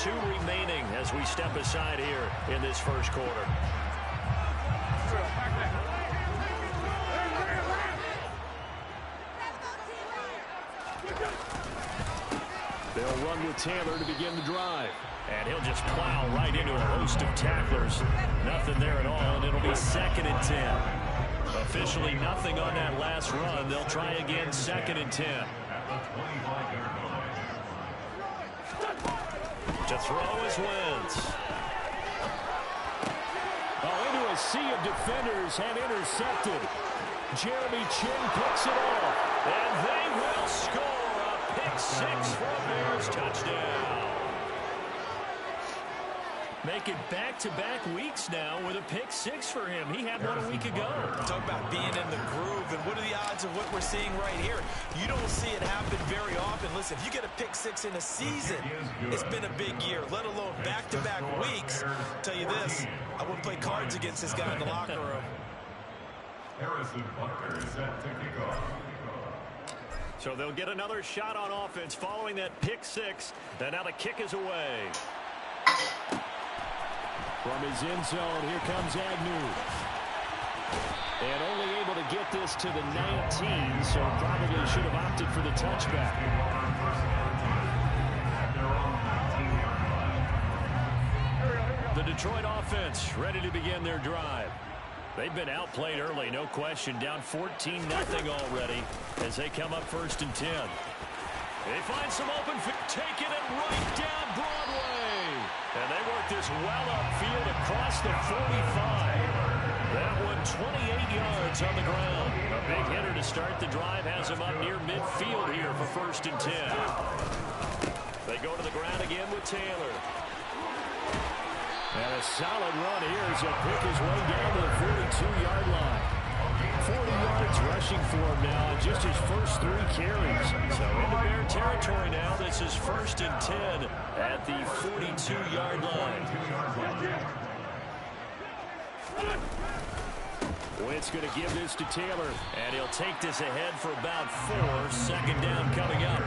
2 remaining as we step aside here in this first quarter. They'll run with Taylor to begin the drive. And he'll just plow right into a host of tacklers. Nothing there at all, and it'll be 2nd and 10. Officially nothing on that last run. They'll try again, 2nd and 10. To throw is Wentz. Oh, into a sea of defenders and intercepted. Jeremy Chinn picks it off. And they will score a pick 6 for a Bears touchdown. Make it back-to-back weeks now with a pick 6 for him. He had one a week ago. Talk about being in the groove, and what are the odds of what we're seeing right here? You don't see it happen very often. Listen, if you get a pick 6 in a season, it's been a big year, let alone back-to-back weeks. I'll tell you this, I wouldn't play cards against this guy in the locker room. Harrison Butker is set to kick off. So they'll get another shot on offense following that pick 6. And now the kick is away. From his end zone, here comes Agnew. And only able to get this to the 19, so probably should have opted for the touchback. The Detroit offense ready to begin their drive. They've been outplayed early, no question. Down 14-0 already as they come up 1st and 10. They find some open field, taking it right down Broadway. And they work this well upfield across the 45. That one 28 yards on the ground. A big hitter to start the drive has him up near midfield here for 1st and 10. They go to the ground again with Taylor. And a solid run here as he'll pick his way down to the 42-yard line. 40 yards rushing for him now on just his first 3 carries. So into Bear territory now. This is 1st and 10 at the 42-yard line. Wentz going to give this to Taylor. And he'll take this ahead for about 4. 2nd down coming up.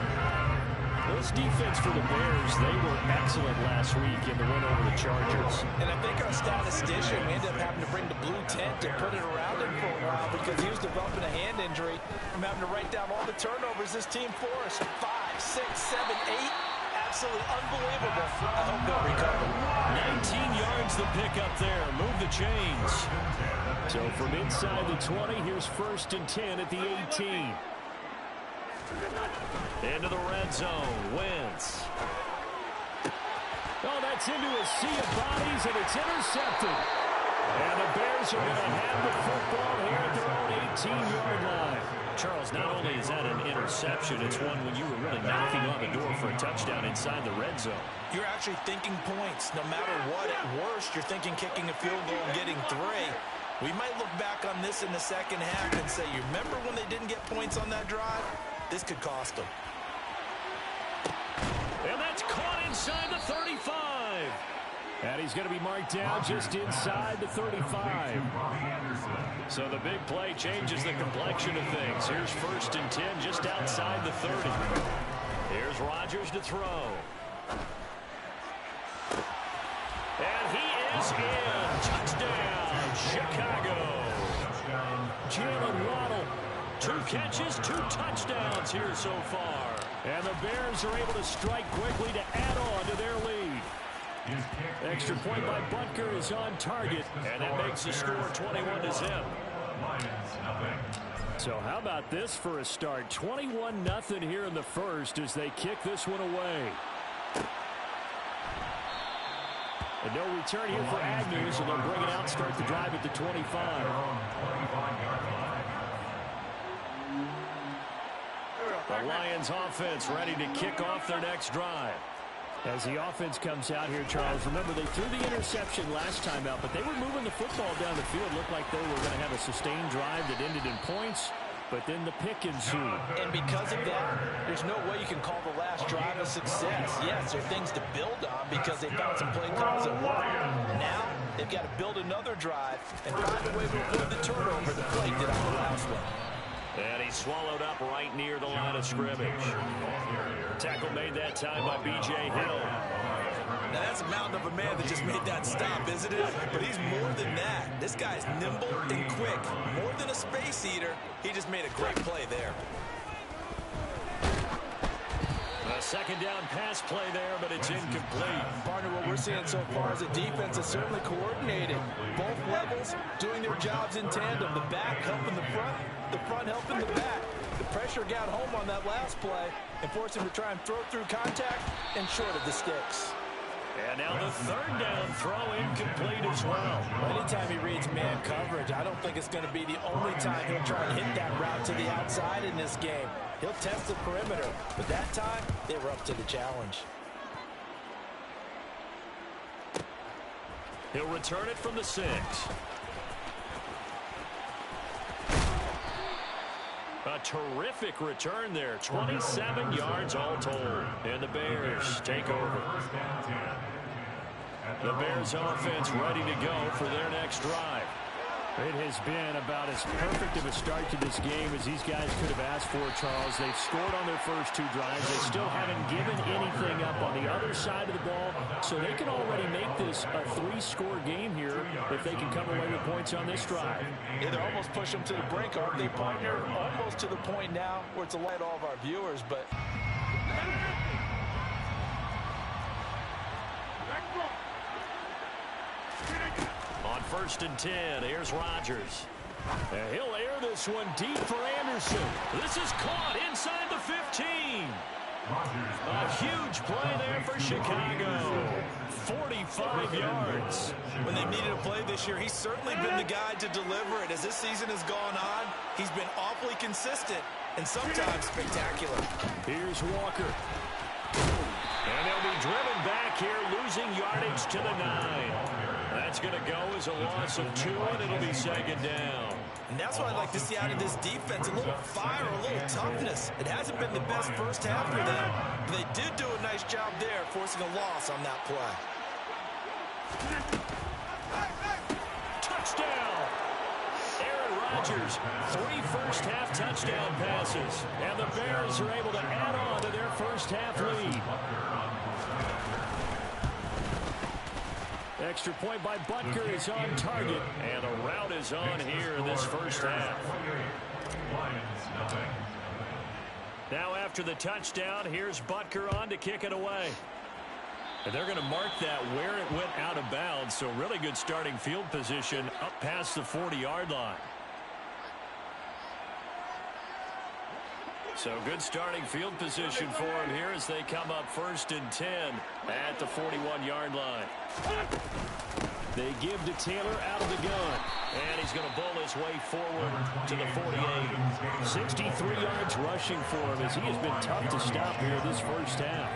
This defense for the Bears, they were excellent last week in the win over the Chargers. And I think our statistician, we ended up having to bring the blue tent to put it around him for a while because he was developing a hand injury. I'm having to write down all the turnovers this team forced. 5, 6, 7, 8. Absolutely unbelievable. I hope they'll recover. 19 yards the pick up there. Move the chains. So from inside the 20, here's 1st and 10 at the 18. Into the red zone. Wentz. Oh, that's into a sea of bodies, and it's intercepted. And the Bears are going to have the football here at their own 18-yard line. Charles, not only is that an interception, it's one when you were really knocking on the door for a touchdown inside the red zone. You're actually thinking points. No matter what, at worst, you're thinking kicking a field goal and getting 3. We might look back on this in the second half and say, you remember when they didn't get points on that drive? This could cost them. And that's caught inside the 35. And he's going to be marked down just inside the 35. So the big play changes the complexion of things. Here's 1st and 10 just outside the 30. Here's Rodgers to throw. And he is in. Touchdown, Chicago. Jalen Waddle. 2 catches, 2 touchdowns here so far. And the Bears are able to strike quickly to add on to their lead. Extra point by Butker is on target, and that makes the score 21-0. So how about this for a start? 21-0 here in the first as they kick this one away. And no return here for Agnew, so they'll bring it out, start the drive at the 25. The Lions offense ready to kick off their next drive. As the offense comes out here, Charles, remember they threw the interception last time out, but they were moving the football down the field. Looked like they were going to have a sustained drive that ended in points, but then the pick ensued. And because of that, there's no way you can call the last drive a success. Yes, there are things to build on because they found some play calls that work. Now, they've got to build another drive and find a way to avoid the turnover that plagued it on the last one. And he swallowed up right near the line of scrimmage. Tackle made that time by B.J. Hill. mountain of a man that just made that stop, isn't it? But he's more than that. This guy's nimble and quick. More than a space eater, he just made a great play there. A second down pass play there, but it's incomplete. Partner, what we're seeing so far is the defense is certainly coordinated. Both levels doing their jobs in tandem. The back helping the front helping the back. The pressure got home on that last play and forced him to try and throw through contact and short of the sticks. And now the third down throw incomplete as well. Anytime he reads man coverage, I don't think it's going to be the only time he'll try and hit that route to the outside in this game. He'll test the perimeter, but that time they were up to the challenge. He'll return it from the 6. A terrific return there. 27 yards all told. And the Bears take over. The Bears offense ready to go for their next drive. It has been about as perfect of a start to this game as these guys could have asked for, Charles. They've scored on their first 2 drives. They still haven't given anything up on the other side of the ball, so they can already make this a 3-score game here if they can come away with points on this drive. Yeah, they're almost pushing them to the brink, aren't they, partner? Almost to the point now where it's a light all of our viewers, but... On 1st and 10, here's Rodgers. And he'll air this one deep for Anderson. This is caught inside the 15. A huge play there for Chicago. 45 yards. When they've needed a play this year, he's certainly been the guy to deliver it. As this season has gone on, he's been awfully consistent and sometimes spectacular. Here's Walker. And they'll be driven back here, losing yardage to the 9. That's going to go as a loss of 2, and it'll be second down. And that's what I'd like to see out of this defense, a little fire, a little toughness. It hasn't been the best first half for them, but they did do a nice job there, forcing a loss on that play. Touchdown! Aaron Rodgers, 3 first-half touchdown passes, and the Bears are able to add on to their first-half lead. Extra point by Butker is on target, and the route is on here in this first half. Now after the touchdown, here's Butker on to kick it away. And they're going to mark that where it went out of bounds, so really good starting field position up past the 40-yard line. So good starting field position for him here as they come up 1st and 10 at the 41-yard line. They give to Taylor out of the gun. And he's going to bowl his way forward to the 48. 63 yards rushing for him as he has been tough to stop here this first half.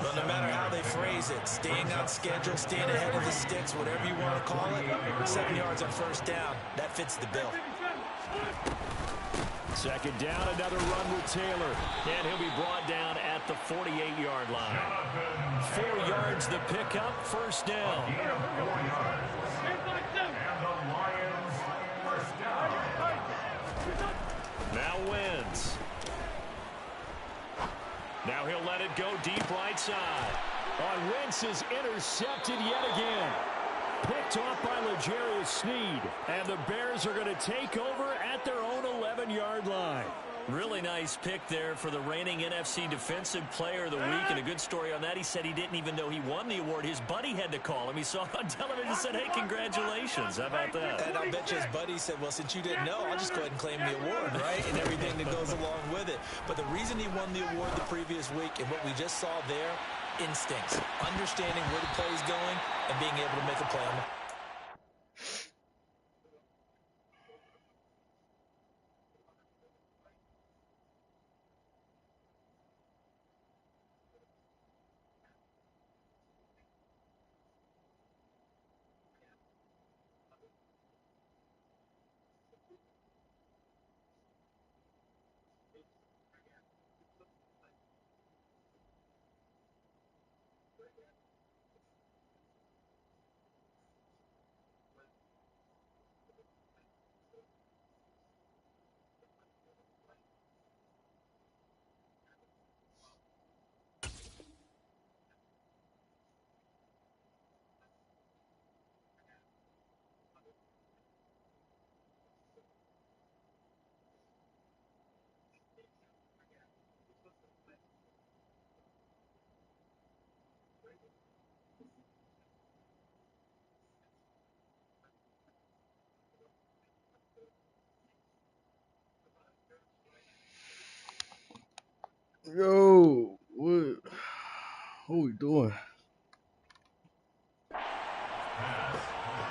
Well, no matter how they phrase it, staying on schedule, staying ahead of the sticks, whatever you want to call it, 7 yards on first down, that fits the bill. Second down, another run with Taylor. And he'll be brought down at the 48-yard line. 4 yards the pickup, first down. Now wins. Now he'll let it go deep right side. Wentz is intercepted yet again. Picked off by L'Jarius Sneed. And the Bears are going to take over at their own 11-yard line. Really nice pick there for the reigning NFC Defensive Player of the Week. And a good story on that, he said he didn't even know he won the award. His buddy had to call him. He saw it on television and said, hey, congratulations. How about that? And I bet you his buddy said, well, since you didn't know, I'll just go ahead and claim the award, right? And everything that goes along with it. But the reason he won the award the previous week and what we just saw there, instincts, understanding where the play is going and being able to make a play on it. Yo, what we doing?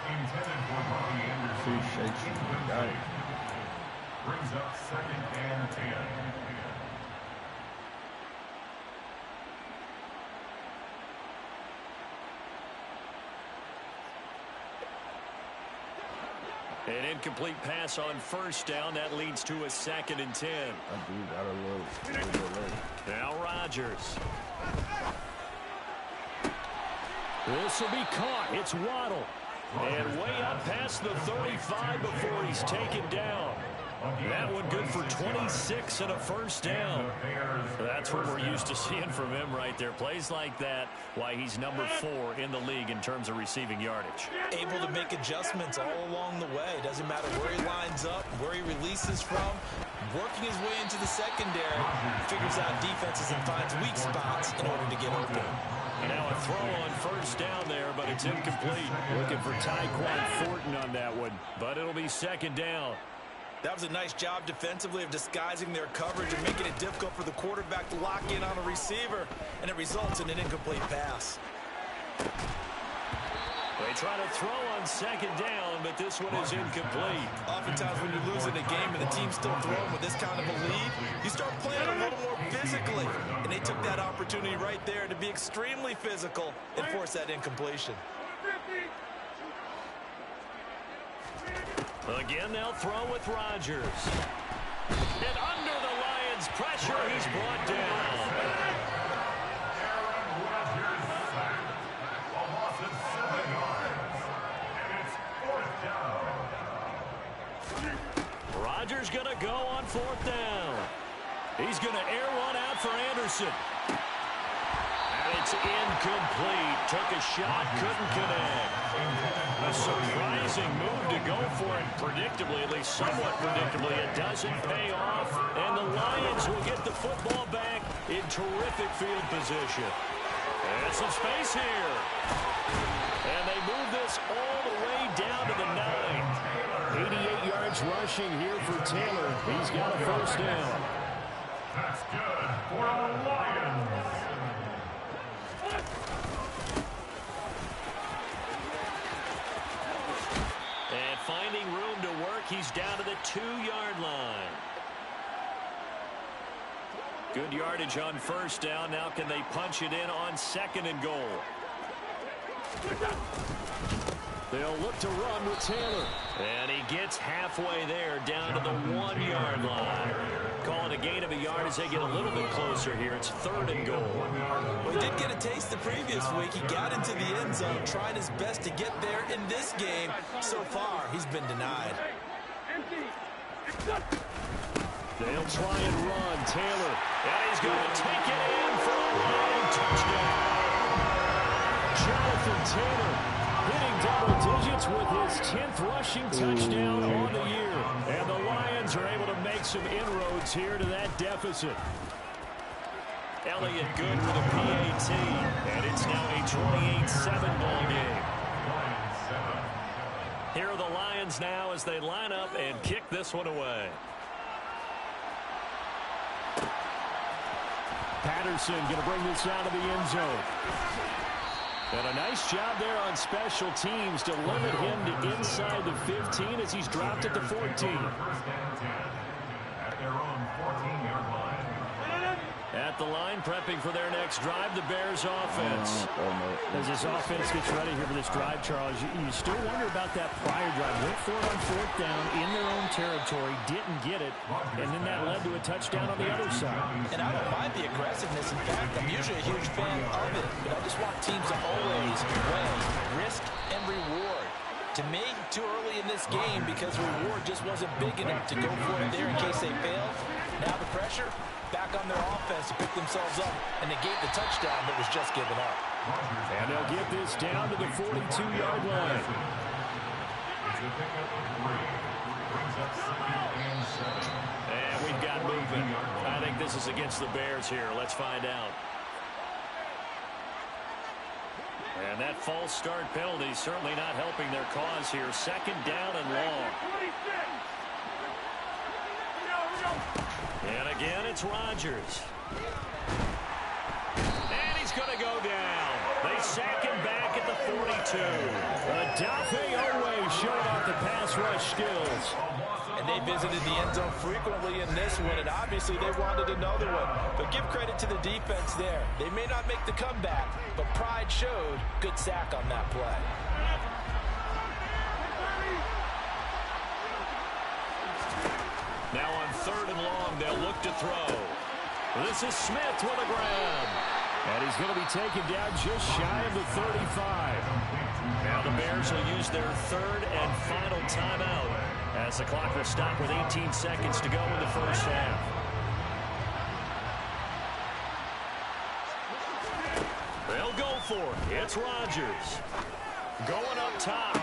Intended for Robbie Anderson. Brings up 2nd and 10. An incomplete pass on 1st down. That leads to a 2nd and 10. I do got a little late. Now Rodgers. This will be caught. It's Waddle. And way up past the 35 before he's taken down. That one good for 26 and a 1st down. That's what we're used to seeing from him right there. Plays like that, why he's number 4 in the league in terms of receiving yardage. Able to make adjustments all along the way. Doesn't matter where he lines up, where he releases from. Working his way into the secondary, figures out defenses and finds weak spots in order to get open. Now a throw on 1st down there, but it's incomplete. Looking for Tyquan Thornton on that one, but it'll be 2nd down. That was a nice job defensively of disguising their coverage and making it difficult for the quarterback to lock in on a receiver, and it results in an incomplete pass. They try to throw on 2nd down, but this one is incomplete. Oftentimes when you're losing a game and the team's still throwing with this kind of a lead, you start playing a little more physically. And they took that opportunity right there to be extremely physical and force that incompletion. Again, they'll throw with Rodgers. And under the Lions' pressure, he's brought down. Aaron Rodgers sacked. A loss of 7 yards. And it's 4th down. Rodgers going to go on 4th down. He's going to air one out for Anderson. And it's incomplete. Took a shot, couldn't connect. A surprising move to go for it. Predictably, at least somewhat predictably, it doesn't pay off. And the Lions will get the football back in terrific field position. And some space here. And they move this all the way down to the 9. 88 yards rushing here for Taylor. He's got a 1st down. That's good for the Lions. And finding room to work, he's down to the 2-yard line. Good yardage on 1st down. Now can they punch it in on 2nd and goal? They'll look to run with Taylor. And he gets halfway there, down to the 1-yard line. Calling a gain of a yard as they get a little bit closer here. It's 3rd and goal. Well, he did get a taste the previous week. He got into the end zone, tried his best to get there in this game. So far, he's been denied. They'll try and run. Taylor. And he's going to take it in for a long touchdown. Jonathan Taylor hitting double digits with his 10th rushing touchdown on the year. And the Lions are able to make some inroads here to that deficit. Elliott good with a PAT. And it's now a 28-7 ball game. Here are the Lions now as they line up and kick this one away. Patterson going to bring this out of the end zone. And a nice job there on special teams to limit him to inside the 15 as he's dropped at the 14. 1st and 10 at their own 14-yard line. At the line, prepping for their next drive, the Bears offense. As this offense gets ready here for this drive, Charles, you still wonder about that prior drive. Went for it on 4th down in their own territory, didn't get it, and then that led to a touchdown on the other side. And I don't mind the aggressiveness. In fact, I'm usually a huge fan of it, but I just want teams to always weigh risk and reward. To me, too early in this game because reward just wasn't big enough to go for it there in case they failed. Now the pressure back on their offense to pick themselves up and negate the touchdown that was just given up. And they'll get this down to the 42-yard line. And we've got movement. I think this is against the Bears here. Let's find out. And that false start penalty certainly not helping their cause here. 2nd down and long. And again, it's Rodgers. And he's going to go down. They sack him back at the 42. Odafe Oweh showing off the pass rush skills. And they visited the end zone frequently in this one, and obviously they wanted another one. But give credit to the defense there. They may not make the comeback, but pride showed. Good sack on that play. Now on 3rd and long, they'll look to throw. This is Smith with a grab. And he's going to be taken down just shy of the 35. Now the Bears will use their 3rd and final timeout as the clock will stop with 18 seconds to go in the first half. They'll go for it. It's Rodgers. Going up top.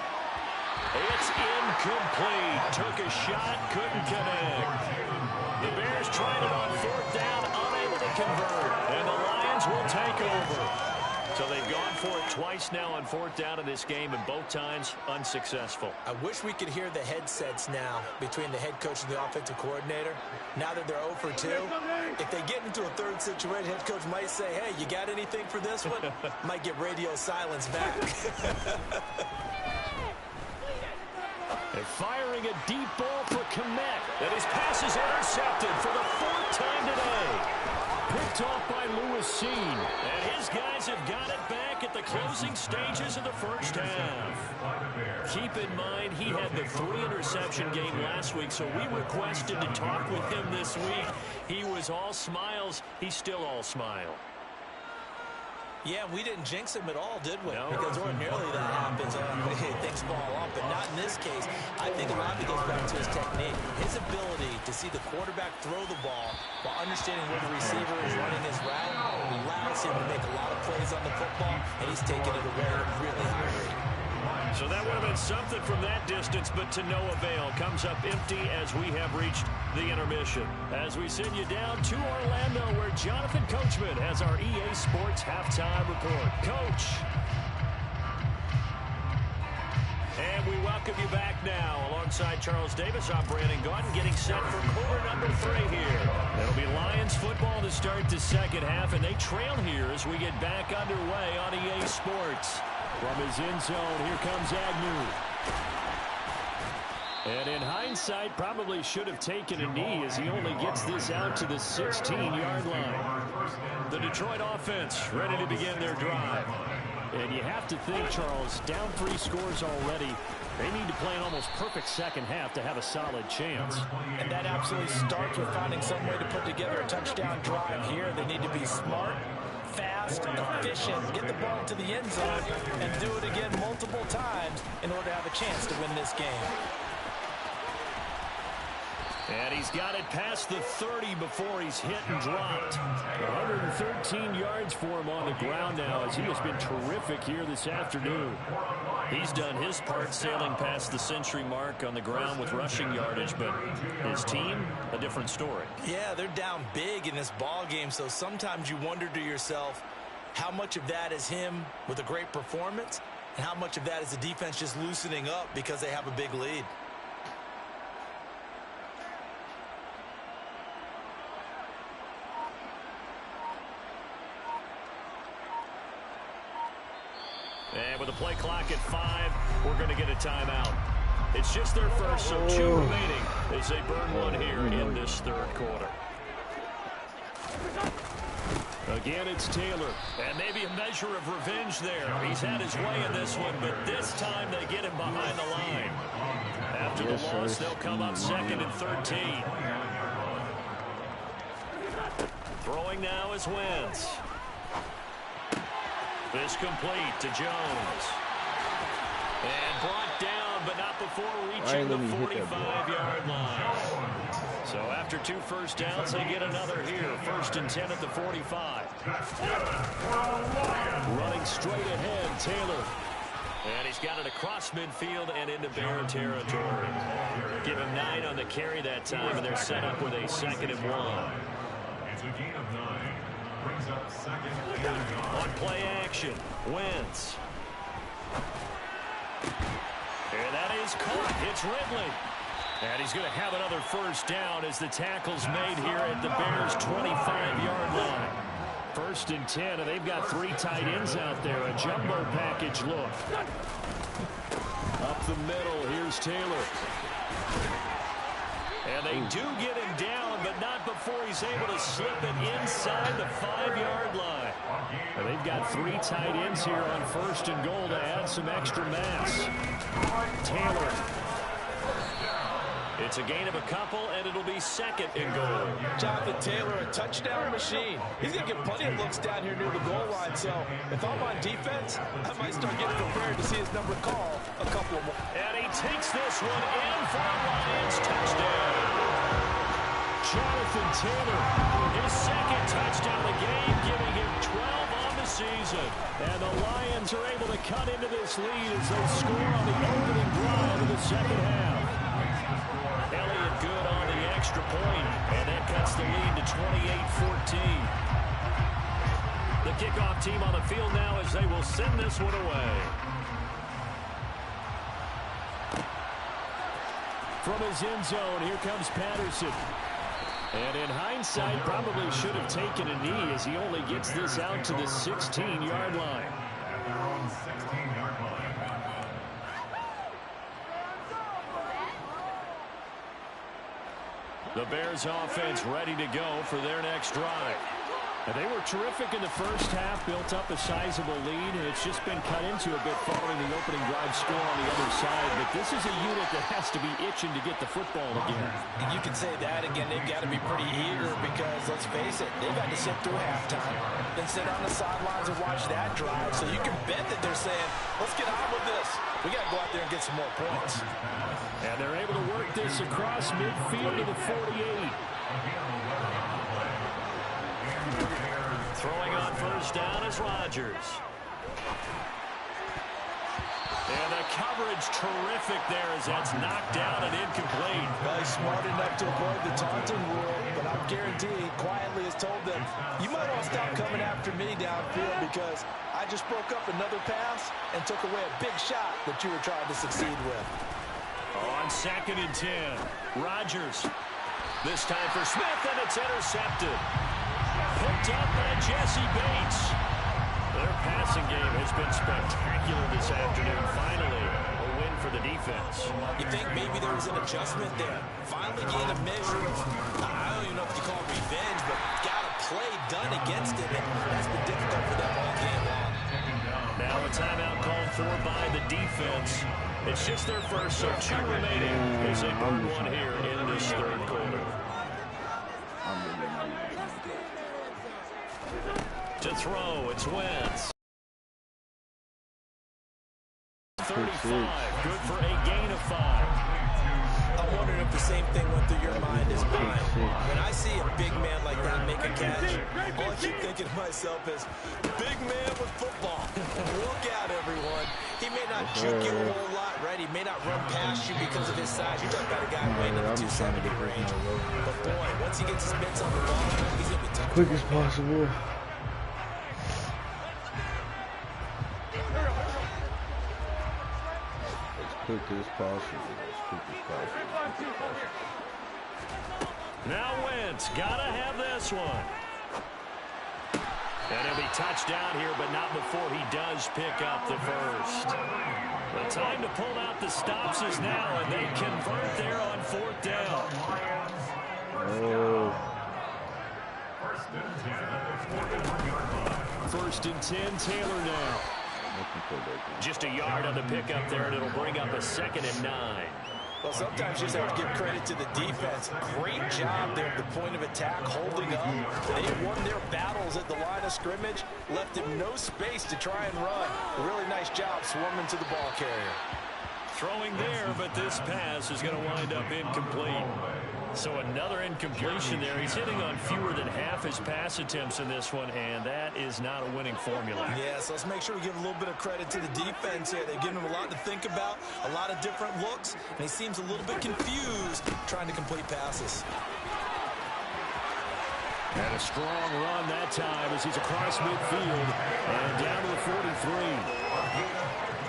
It's incomplete. Took a shot, couldn't connect. The Bears tried it on 4th down, unable to convert. And the Lions will take over. So they've gone for it twice now on 4th down in this game, and both times unsuccessful. I wish we could hear the headsets now between the head coach and the offensive coordinator. Now that they're 0 for 2, if they get into a 3rd situation, head coach might say, hey, you got anything for this one? Might get radio silence back. They're firing a deep ball for Kmet. And his pass is intercepted for the 4th time today. Picked off by Lewis Cine. And his guys have got it back at the closing stages of the first half. Keep in mind, he had the 3-interception game last week, so we requested to talk with him this week. He was all smiles. He's still all smile. Yeah, we didn't jinx him at all, did we? No. Because ordinarily that happens. Things fall off, but not in this case. I think a lot of it goes back to his technique. His ability to see the quarterback throw the ball while understanding where the receiver is running his route allows him to make a lot of plays on the football, and he's taking it away at a really high rate. So that would have been something from that distance, but to no avail. Comes up empty as we have reached the intermission. As we send you down to Orlando, where Jonathan Coachman has our EA Sports halftime report. Coach. And we welcome you back now. Alongside Charles Davis, I'm Brandon Gaudin, getting set for quarter number 3 here. It'll be Lions football to start the second half, and they trail here as we get back underway on EA Sports. From his end zone, here comes Agnew. And in hindsight, probably should have taken a knee as he only gets this out to the 16-yard line. The Detroit offense ready to begin their drive. And you have to think, Charles, down 3 scores already. They need to play an almost perfect second half to have a solid chance. And that absolutely starts with finding some way to put together a touchdown drive here. They need to be smart, fast, efficient, get the ball to the end zone, and do it again multiple times in order to have a chance to win this game. And he's got it past the 30 before he's hit and dropped. 113 yards for him on the ground now as he has been terrific here this afternoon. He's done his part sailing past the century mark on the ground with rushing yardage, but his team, a different story. Yeah, they're down big in this ball game, so sometimes you wonder to yourself how much of that is him with a great performance and how much of that is the defense just loosening up because they have a big lead. And with the play clock at 5, we're going to get a timeout. It's just their first, so 2 remaining as they burn one here in this 3rd quarter. Again, it's Taylor. And maybe a measure of revenge there. He's had his way in this one, but this time they get him behind the line. After the loss, they'll come up 2nd and 13. Throwing now is Wentz. This complete to Jones. And brought down, but not before reaching the 45-yard line. So after 2 first downs, they get another here. 1st and 10 at the 45. Running straight ahead, Taylor. And he's got it across midfield and into Bear territory. Give him 9 on the carry that time, and they're set up with a 2nd and 1. It's a gain of 9. Brings up 2nd and 9. On play action, Wentz. And that is caught. It's Ridley. And he's going to have another first down as the tackle's made here at the Bears' 25-yard line. 1st and 10, and they've got 3 tight ends out there. A jumbo package look. Up the middle, here's Taylor. And they do get him down, but not before he's able to slip it inside the 5-yard line. And they've got 3 tight ends here on 1st and goal to add some extra mass. Taylor. It's a gain of a couple, and it'll be 2nd and goal. Jonathan Taylor, a touchdown machine. He's going to get plenty of looks down here near the goal line. So if I'm on defense, I might start getting prepared to see his number call a couple more. And he takes this one in for a Lions touchdown. Jonathan Taylor, his 2nd touchdown of the game, giving him 12 on the season. And the Lions are able to cut into this lead as they score on the opening drive of the 2nd half. Elliott good on the extra point, and that cuts the lead to 28-14. The kickoff team on the field now as they will send this one away. From his end zone, here comes Patterson. And in hindsight, probably should have taken a knee as he only gets this out to the 16-yard line. At their own 16-yard line. The Bears offense ready to go for their next drive. And they were terrific in the first half, built up a sizable lead, and it's just been cut into a bit following the opening drive score on the other side. But this is a unit that has to be itching to get the football again. And you can say that again. They've got to be pretty eager because, let's face it, they've had to sit through halftime, then sit on the sidelines and watch that drive. So you can bet that they're saying, let's get on with this. We got to go out there and get some more points. And they're able to work this across midfield to the 48. Throwing on first down is Rodgers. And the coverage terrific there as that's knocked down and incomplete. Well, he's smart enough to avoid the taunting rule, but I'm guaranteed quietly has told them, you might want to stop coming after me downfield because I just broke up another pass and took away a big shot that you were trying to succeed with. On 2nd and 10, Rodgers. This time for Smith, and it's intercepted. Picked up by Jesse Bates. Their passing game has been spectacular this afternoon. Finally, a win for the defense. You think maybe there was an adjustment there? Finally gained a measure of, I don't even know if you call it revenge, but got a play done against it, and that's been difficult for them all game long. Now a timeout called for by the defense. It's just their first, so 2 remaining as they burn one here in this 3rd quarter. To throw, it's Wentz. 35, good for a gain of 5. I'm wondering if the same thing went through your mind as mine. When I see a big man like that make a catch, all I keep thinking to myself is, big man with football. Look out, everyone. He may not juke you a whole lot, right? He may not run past you because of his size. You're talking about a guy weighing in the 270 range. But boy, once he gets his mitts on the ball, he's going to be tough. Quick as possible. Quick as possible. Now Wentz, gotta have this one. And he'll be touched down here, but not before he does pick up the first. The time to pull out the stops is now, and they convert there on 4th down. Oh. 1st and 10, Taylor now. Just a yard on the pickup there, and it'll bring up a 2nd and 9. Well, sometimes you just have to give credit to the defense. Great job there at the point of attack, holding up. They won their battles at the line of scrimmage, left him no space to try and run. A really nice job swarming to the ball carrier. Throwing there, but this pass is going to wind up incomplete. So another incompletion there. He's hitting on fewer than half his pass attempts in this one, and that is not a winning formula. Yeah, so let's make sure we give a little bit of credit to the defense here. They've given him a lot to think about, a lot of different looks, and he seems a little bit confused trying to complete passes. And a strong run that time as he's across midfield and down to the 43.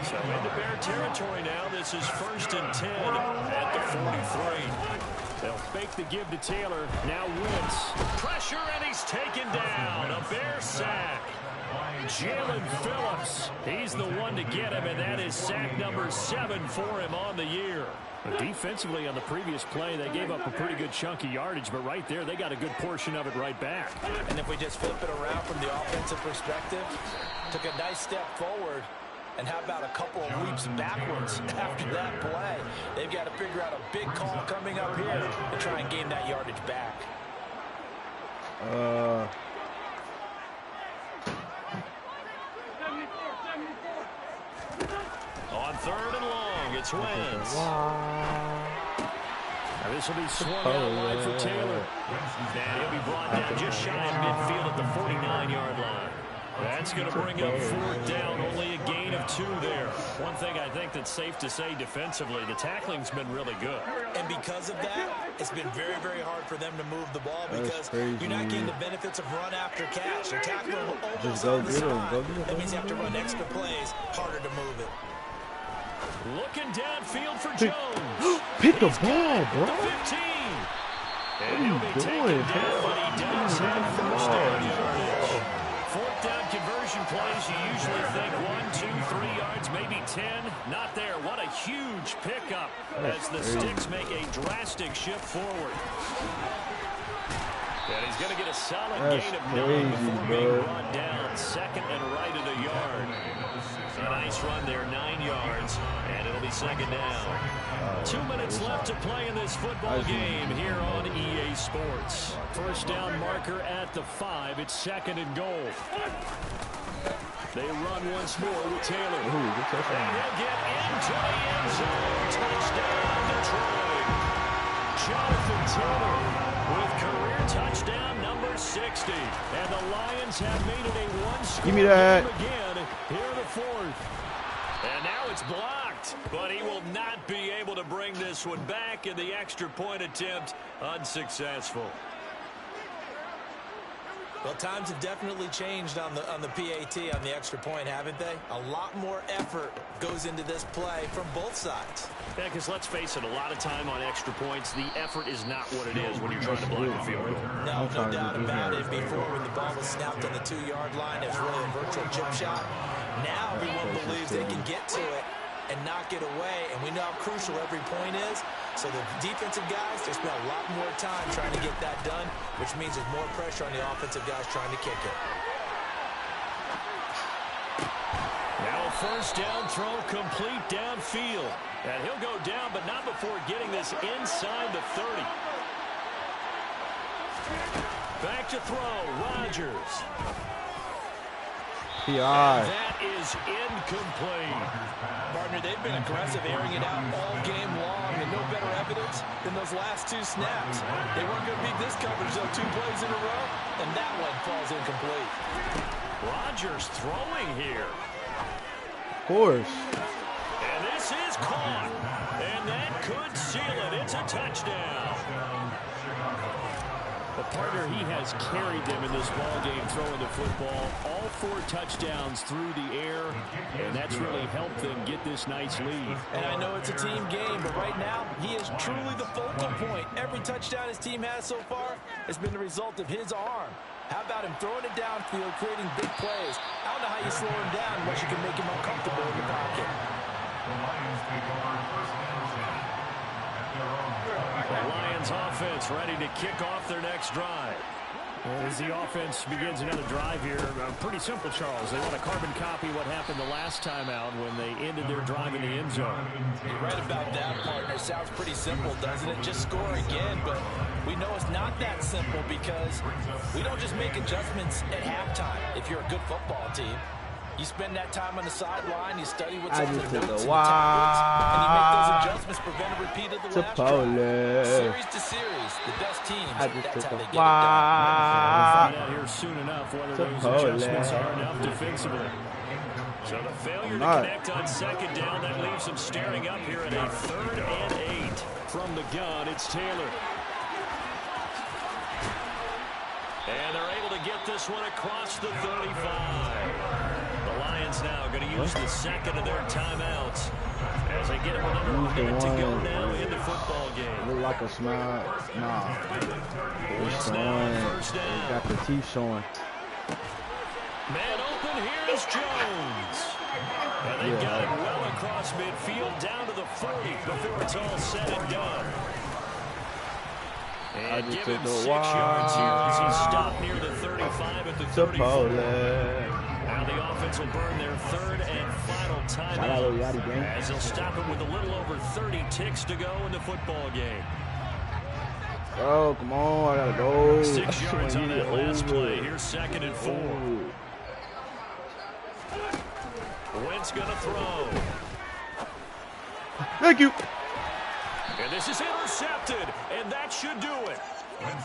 So into Bear territory now. This is 1st and 10 at the 43. They'll fake the give to Taylor. Now Wentz. Pressure, and he's taken down. A Bear sack. Jalen Phillips. He's the one to get him, and that is sack number 7 for him on the year. But defensively on the previous play, they gave up a pretty good chunk of yardage, but right there, they got a good portion of it right back. And if we just flip it around from the offensive perspective, took a nice step forward, and how about a couple of leaps backwards after that play? They've got to figure out a big call coming up here to try and gain that yardage back. On 3rd and long, it's Wentz. Now this will be swung out wide for Taylor. And he'll be brought down just shy of midfield at the 49-yard line. That's going to bring up 4th down, only a gain of 2 there. One thing I think that's safe to say defensively, the tackling's been really good. And because of that, it's been very, very hard for them to move the ball because you're not getting the benefits of run after catch. They're tackling almost on the side. That means you have to run extra plays, harder to move it. Looking downfield for Jones. Pick the ball, bro. The 15. And he'll be taken down, but he does have 1st down yardage. 4th down conversion plays, you usually think 1, 2, 3 yards, maybe 10. Not there. What a huge pickup as the Sticks make a drastic shift forward. And he's going to get a solid gain of 9 before being brought down. 2nd and right at a yard. A nice run there, 9 yards, and it'll be 2nd down. 2 minutes left to play in this football game here on EA Sports. 1st down marker at the 5. It's 2nd and goal. They run once more with Taylor. And he'll get into the end zone. Touchdown, Detroit. Jonathan Taylor with career touchdown number 60. And the Lions have made it a one-score game again here in the 4th. And now it's blocked, but he will not be able to bring this one back, and the extra point attempt unsuccessful. Well, times have definitely changed on the PAT, on the extra point, haven't they? A lot more effort goes into this play from both sides. Yeah, because let's face it, a lot of time on extra points, the effort is not what it is when you're trying to block a field goal. No doubt about it. Before, when the ball was snapped on the 2-yard line, it was really a virtual chip shot. Now everyone believes they can get to it and knock it away, and we know how crucial every point is. So the defensive guys, they spend a lot more time trying to get that done, which means there's more pressure on the offensive guys trying to kick it. Now a 1st down throw complete downfield. And he'll go down, but not before getting this inside the 30. Back to throw, Rodgers. PI. That is incomplete. Partner, they've been aggressive, airing it out all game long, and no better evidence than those last 2 snaps. They weren't going to beat this coverage, though, 2 plays in a row, and that one falls incomplete. Rodgers throwing here. Of course. And this is caught. And that could seal it. It's a touchdown. But partner, he has carried them in this ball game throwing the football. All 4 touchdowns through the air, and that's really helped them get this nice lead. And I know it's a team game, but right now, he is truly the focal point. Every touchdown his team has so far has been the result of his arm. How about him throwing it downfield, creating big plays? I don't know how you slow him down unless you can make him uncomfortable in the pocket. The Lions offense ready to kick off their next drive. As the offense begins another drive here, pretty simple, Charles. They want to carbon copy what happened the last time out when they ended their drive in the end zone. You're right about that, partner. Sounds pretty simple, doesn't it? Just score again, but we know it's not that simple because we don't just make adjustments at halftime if you're a good football team. You spend that time on the sideline, you study what's on the notes and the tablets, and you make those adjustments, prevent a repeat of the last drive. Series to series, the best teams, that's how they get it done. We'll find out here soon enough whether those adjustments are enough defensively. So the failure to connect on 2nd down, that leaves them staring up here at a 3rd and 8. From the gun, it's Taylor. And they're able to get this one across the 35. defense now going to use the second of their timeouts as they get it with under a minute to go now in the football game. Look like a smile. Nah. It's showing. Got the teeth showing. Man open, here's Jones. And they got it well across midfield down to the 40 before it's all said and done. And give him 6 yards here as he stopped near the 35 at the 34. Now the offense will burn their third and final timeout as they'll stop it with a little over 30 ticks to go in the football game. Oh, come on, I gotta go. 6 yards on that last play. Here's 2nd and 4. Wentz gonna throw. Thank you. And this is intercepted, and that should do it.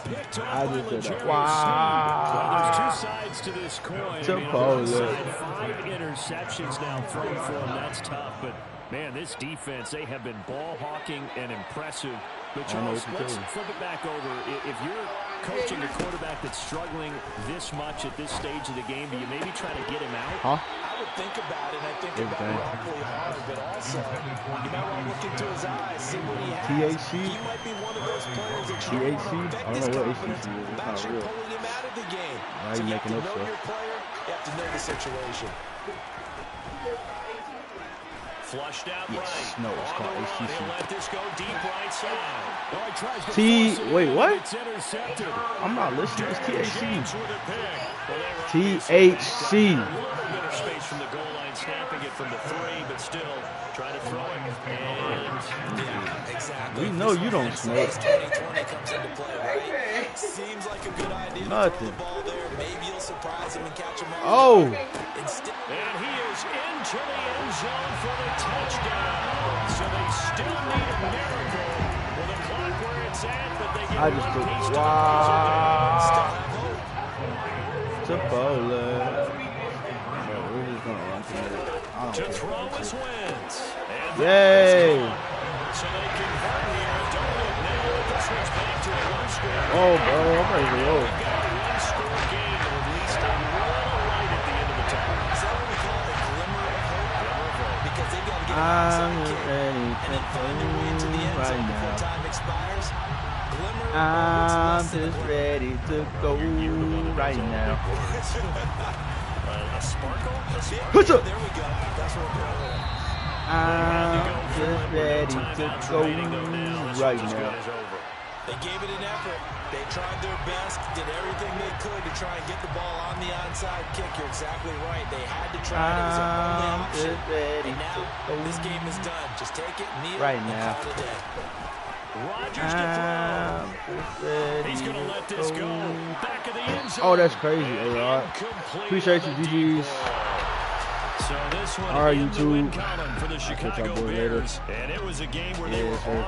Picked off I by just did that. L'Jarius Wow. Well, there's 2 sides to this coin. I mean, on one side, 5 interceptions now thrown for him. That's tough. But, man, this defense, they have been ball hawking and impressive. But, Charles, let's flip it back over. If you're coaching a quarterback that's struggling this much at this stage of the game, do you maybe try to get him out? I would think about it, and I think about it awfully hard, but also you might want to look into his eyes, see what he has. TAC? He might be one of those players that TAC? I don't know what ACC is. It's about not you real. pulling him out of the game. Now So you're you have making to up know stuff. your player, you have to know the situation. Flushed out Yes. right. No, it's called ACC. He'll let this go deep right side. Oh, he tries to T. force it Wait, in, what? It's intercepted. I'm not listening. It's THC. James with a pick. Well, they were THC. a little bit of space from the goal line, snapping it from the 3, but still trying to throw it. And Yeah, exactly. We know you don't smoke. 2020 comes into play, right? Seems like a good idea to throw Nothing. the ball there. Maybe you'll surprise him and catch him off. Oh. Instead, And he is into the end zone for the touchdown. So they still need a miracle with a clock where it's at, but they get I just one took piece to wow. the puzzle there. Chipotle. Bro, we're just gonna run through it. I To don't throw care. is Wentz. And Yay. so they convert here. Don't look now, but this one's back to a one-score. Oh, bro, I'm ready to roll. We've got a one-score game and at least a little light at the end of the tunnel. is that what we call it? A glimmer of hope? Because they've got to get an I'm onside kick ready and to then find their way into the end go zone right before now. time expires. Glimmer of hope. I'm It's less than a just glimmer. ready to go right now. A sparkle? A sparkle? Push up. There we go. That's what we're doing. I'm just ready to go right now. They gave it an effort. They tried their best, did everything they could to try and get the ball on the onside kick. You're exactly right. They had to try it. It was their only I'm option. just ready And now, to this go game is done. Just take it, kneel, right and now. call it a day. Rodgers to I'm throw. just ready He's going to let this go. Back of the end zone. Oh, that's crazy, A-Rod. Incomplete Appreciate you, on the GGs. deep ball. So this one All right, in the win YouTube. column for the I'll catch y'all Chicago boys later. Bears. And it was a game where they Yes, were sir. off